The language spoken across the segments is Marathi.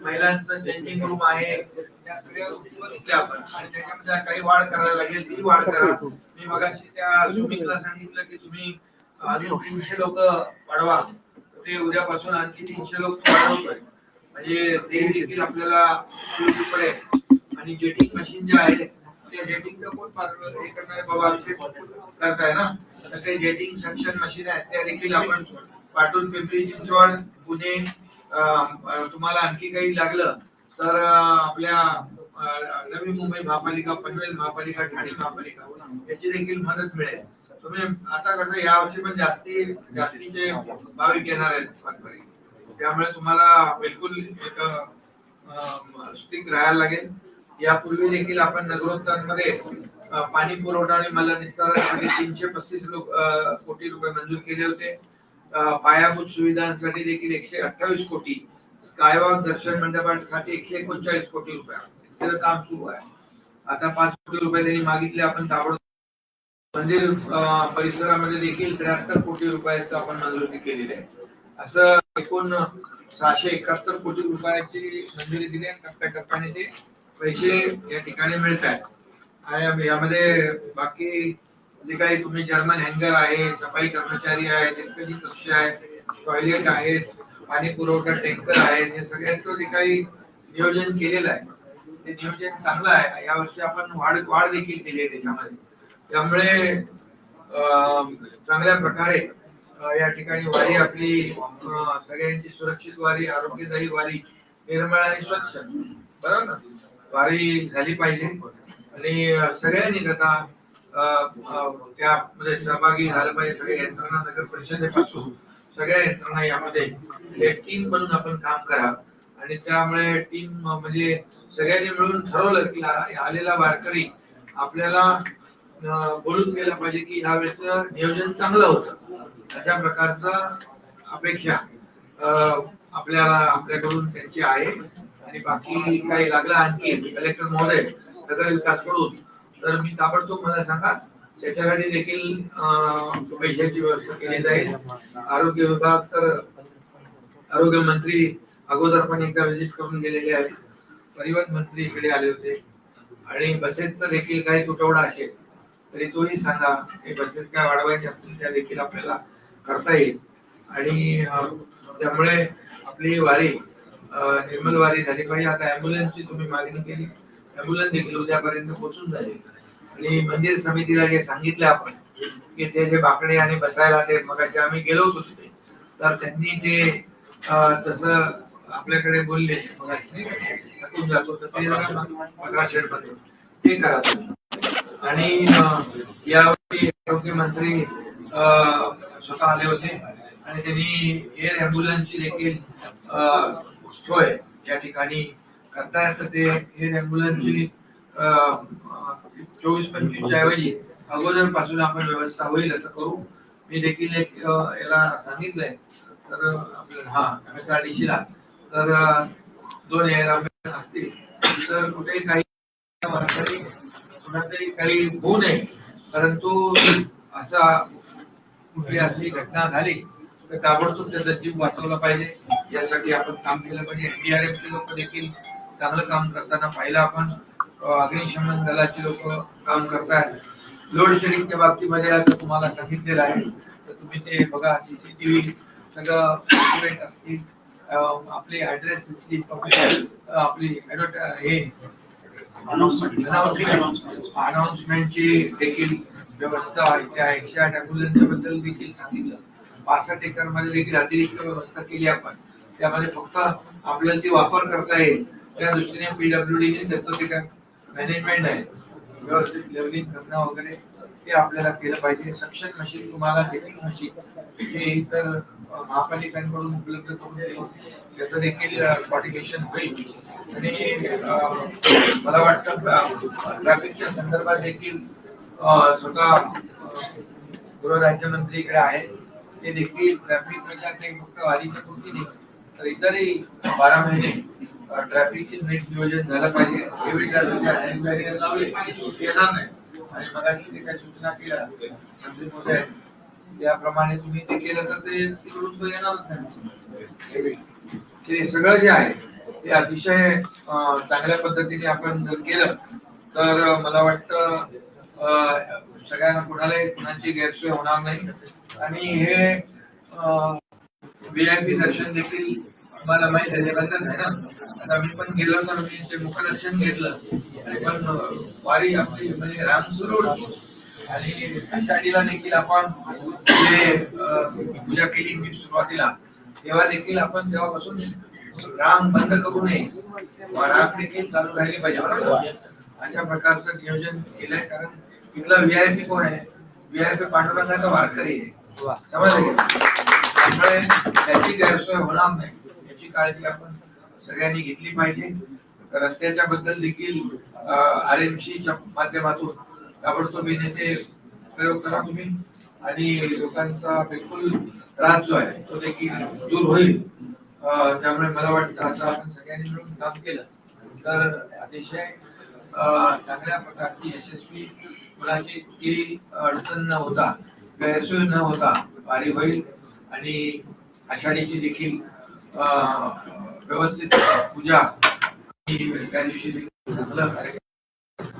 महिलांचं चेंजिंग रूम आहे, त्या सगळ्या गोष्टी बघितल्या आपण. त्याच्यामध्ये काही वाढ करायला लागेल ती वाढ करा. मी मगाशी त्या सुमितला सांगितलं की तुम्ही अजून 300 लोक वाढवा, ते उद्यापासून आणखी 300 लोक वाढवतोय, म्हणजे ते देखील आपल्याला उपयोगी पडेल. आणि जेटिंग मशीन जे आहे ते जेटिंगचं कोण हे करणार बाबा करताय ना, तर ते जेटिंग सक्शन मशीन आहे त्या देखील आपण पाठवून पिंपरी चिंचवड पुणे तुम्हाला आणखी काही लागलं तर आपल्या नवी मुंबई महापालिका, पनवेल महापालिका, ठाणे महापालिका याची देखील मदत मिळेल. तुम्ही आता कसं यावर्षी पण जास्तीचे भाविक येणार आहेत, त्यामुळे तुम्हाला बिलकुल एक स्टिक राहायला लागेल. यापूर्वी देखील आपण नगरोत्थानमध्ये पाणी पुरवठा आणि मलनिस्सारणासाठी 335 कोटी रुपये मंजूर केले होते. पायाभूत सुविधांसाठी देखील 128 कोटी, स्कायवॉक दर्शन मंडपासाठी 139 कोटी रुपये त्याचं काम सुरू आहे. आता 5 कोटी रुपये त्यांनी मागितले, आपण ताबडतोब मंदिर परिसरामध्ये देखील 73 कोटी रुपयाचं आपण मंजुरी केलेली आहे. असं एकूण 671 कोटी रुपयाची मंजुरी दिली आणि टप्प्याटप्प्याने ते पैसे या ठिकाणी मिळत आहेत. आणि यामध्ये बाकी जे काही तुम्ही जर्मन हँगर आहे, सफाई कर्मचारी आहेत, इत्यादी कक्ष आहेत, टॉयलेट आहेत, पाणी पुरवठा टँकर आहेत, हे सगळ्यांचं जे काही नियोजन केलेलं आहे ते नियोजन चांगलं आहे. यावर्षी आपण वाढ देखील केली आहे त्याच्यामध्ये. त्यामुळे चांगल्या प्रकारे या ठिकाणी वारी आपली सगळ्यांची सुरक्षित वारी, आरोग्यदायी वारी, निर्मळ आणि स्वच्छ बरोबर ना वारी झाली पाहिजे. आणि सगळ्यांनी आता त्यामध्ये सहभागी झालं पाहिजे. सगळ्या यंत्रणा, नगर परिषदेपासून सगळ्या यंत्रणा यामध्ये एक टीम म्हणून आपण काम करा. आणि त्यामुळे टीम म्हणजे सगळ्यांनी मिळून ठरवलं की आलेला वारकरी आपल्याला बोलून गेला पाहिजे की ह्या वेळेचं नियोजन चांगलं होतं, अशा प्रकारचं अपेक्षा आपल्याकडून त्यांची आहे. आणि बाकी काही लागलं आणखी कलेक्टर महोदय नगर विकास कडून तर मी ताबडतोब मला सांगा, त्याच्यासाठी देखील पैशाची व्यवस्था केली जाईल. आरोग्य विभाग तर आरोग्य मंत्री अगोदर पण एकदा व्हिजिट करून गेलेले आहेत, परिवहन मंत्री इकडे आले होते. आणि बसेसचा देखील काही तुटवडा असेल तरी तोही सांगा, बसेस काय वाढवायचे असतील त्या देखील आपल्याला करता येईल. आणि त्यामुळे आपली वारी निर्मल वारी झाली पाहिजे. आता अँब्युलन्सची तुम्ही मागणी केली, अँब्युलन्स देखील उद्यापर्यंत पोहोचून जाईल. आणि मंदिर समितीला जे सांगितलं आपण की ते जे बाकडे आणि बसायला ते मगाशी आम्ही गेलो होतो तिथे, तर त्यांनी ते तसं आपल्याकडे बोलले थकून जातो तर ते 15 शेड मध्ये ते करा. आणि यावेळी आरोग्य मंत्री स्वतः आले होते आणि त्यांनी एअर अँब्युलन्सची देखील सोय या ठिकाणी करता येतं. ते एअर अँब्युलन्सची 24-25 ऐवजी अगोदर पासून आपण व्यवस्था होईल असं करू. मी देखील एक याला सांगितलंय तर आपल्याला MSRDC ला तर 2 एअर अँब्युलन्स असतील तर कुठेही काही होऊ नये. परंतु असा कुठली असली घटना झाली तर ताबडतोब त्याचा जीव वाचवला पाहिजे, यासाठी आपण काम केलं पाहिजे. NDRF चे लोक देखील चांगलं काम करताना पाहिलं आपण. अग्निशमन दलाची लोक काम करतात. लोड शेडिंगच्या बाबतीमध्ये आता तुम्हाला सांगितलेलं आहे तर तुम्ही ते बघा. CCTV सगळं ऍक्टिव्हेट असतील. आपली ऍड्रेस आपली हे अनाउन्समेंटची देखील व्यवस्था त्या 108 अँब्युलन्सच्या बद्दल देखील सांगितलं. 65 एकर मध्ये देखील अतिरिक्त व्यवस्था केली आपण. त्यामध्ये फक्त आपल्याला ती वापर करता येईल त्या दृष्टीने PWD ने त्याचं ते काय मॅनेजमेंट आहे व्यवस्थित लेवलिंग करणं वगैरे ते आपल्याला केलं पाहिजे. सक्शन मशीन तुम्हाला जेटिंग मशीन हे इतर महापालिकांकडून उपलब्ध करून देईल, त्याचं देखील कॉर्डिनेशन होईल. आणि मला वाटतं ट्रॅफिकच्या संदर्भात देखील स्वतः गृहराज्यमंत्री इकडे आहेत, ते देखील ट्रॅफिक म्हणजे फक्त वारीच्या पुरती नाही तर इतरही 12 महिने ट्रॅफिकचे नीट नियोजन झालं पाहिजे. लावले येणार नाही. आणि मगाशी ते काही सूचना केल्या मंत्री महोदय त्याप्रमाणे तुम्ही ते केलं तर ते तिकडून तो येणारच नाही. ते सगळं जे आहे हे अतिशय चांगल्या पद्धतीने आपण जर केलं तर मला वाटतं सगळ्यांना कुणाची गैरसोय होणार नाही. आणि हे VIP दर्शन देखील मला माहिती आहे ना. आता मी पण गेलो तर मी ते मुखदर्शन घेतलं आणि पण वारी आपली म्हणजे राम सुरू होती आणि आषाढीला देखील आपण जे पूजा केली मी सुरुवातीला तेव्हा देखील आपण तेव्हापासून राम बंद करू नये, राम देखील चालू राहिली पाहिजे अशा प्रकारचं नियोजन केलंय. कारण तिथला VIP कोण आहे? VIP पांडुरंगाचा वारकरी आहे, समजलं. त्यामुळे त्याची गैरसोय होणार नाही याची काळजी आपण सगळ्यांनी घेतली पाहिजे. रस्त्याच्या बद्दल देखील RMC च्या माध्यमातून ताबडतोबीने ते प्रयोग करा तुम्ही आणि लोकांचा बिलकुल त्रास जो आहे तो देखील दूर होईल. त्यामुळे मला वाटतं असं आपण सगळ्यांनी मिळून काम केलं तर अतिशय चांगल्या प्रकारची यशस्वी मुलाची कुठली अडचण न होता, गैरसोय न होता वारी होईल. आणि आषाढीची देखील व्यवस्थित पूजा त्या दिवशी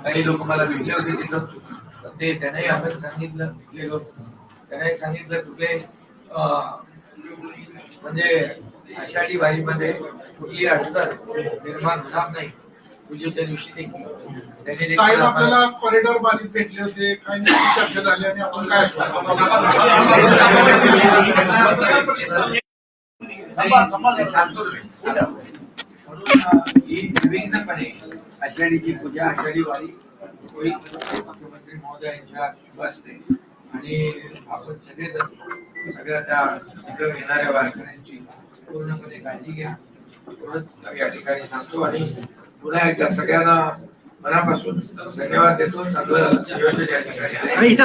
काही लोक मला भेटले होते तिथं, ते त्यांनाही आपण सांगितलं, भेटले लोक त्यांनाही सांगितलं कुठले म्हणजे आषाढी वारीमध्ये कुठली अडचण निर्माण होणार नाही पूजेच्या दिवशी देखील. त्यांनी आपल्याला कॉरिडॉर बाधित भेटले होते, काही चर्चा झाली आणि आपण काय निर्विघ्नपणे आषाढीची पूजा आषाढी वारी होईल मुख्यमंत्री महोदयांच्या हस्ते आणि आपण सगळ्या त्या तिथं येणाऱ्या वारकऱ्यांची पूर्णपणे काळजी घ्या एवढंच या ठिकाणी सांगतो. आणि पुन्हा एकदा सगळ्यांना मनापासून धन्यवाद देतो. चांगलं नियोजन या ठिकाणी